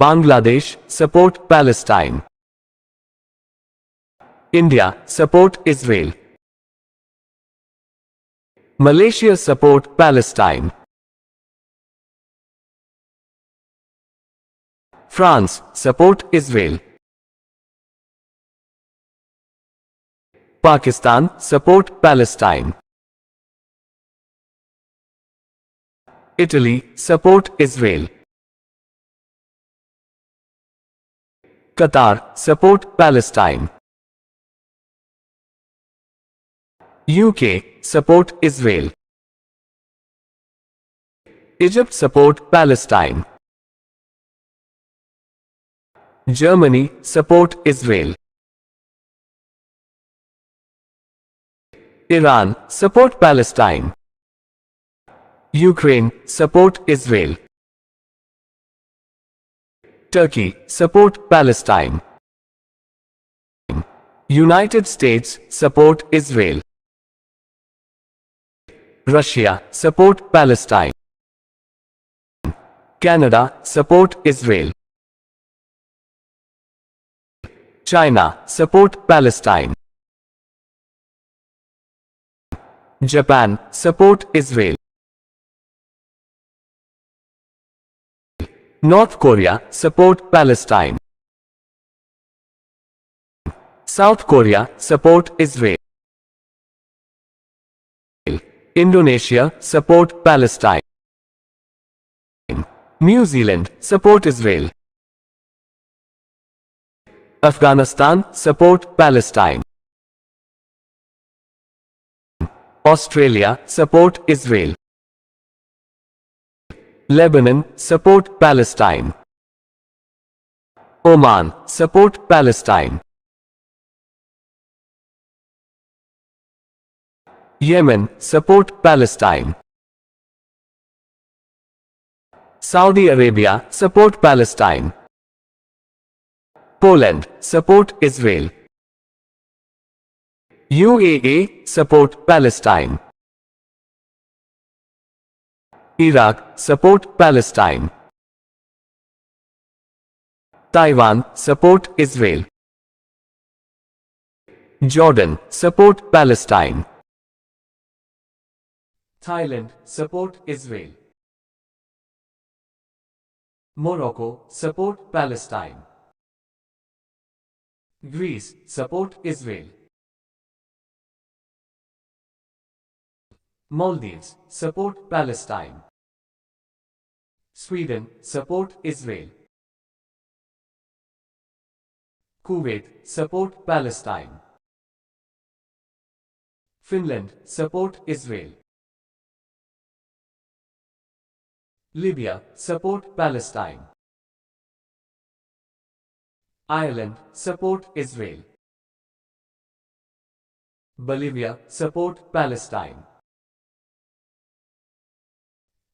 Bangladesh, support Palestine. India, support Israel. Malaysia, support Palestine. France, support Israel. Pakistan, support Palestine. Italy, support Israel. Qatar, support Palestine. UK, support Israel. Egypt, support Palestine. Germany, support Israel. Iran, support Palestine. Ukraine, support Israel. Turkey, support Palestine. United States, support Israel. Russia, support Palestine. Canada, support Israel. China, support Palestine. Japan, support Israel. North Korea, support Palestine. South Korea, support Israel. Indonesia, support Palestine. New Zealand, support Israel. Afghanistan, support Palestine. Australia, support Israel. Lebanon, support Palestine. Oman, support Palestine. Yemen, support Palestine. Saudi Arabia, support Palestine. Poland, support Israel. UAE, support Palestine. Iraq, support Palestine. Taiwan, support Israel. Jordan, support Palestine. Thailand, support Israel. Morocco, support Palestine. Greece, support Israel. Maldives, support Palestine. Sweden, support Israel. Kuwait, support Palestine. Finland, support Israel. Libya, support Palestine. Ireland, support Israel. Bolivia, support Palestine.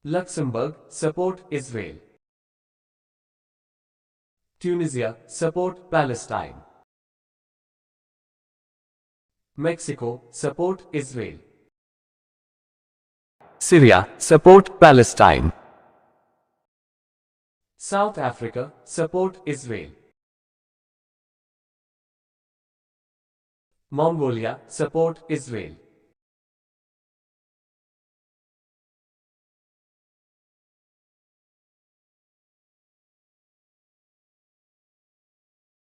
Luxembourg, support Israel. Tunisia, support Palestine. Mexico, support Israel. Syria, support Palestine. South Africa, support Israel. Mongolia, support Israel.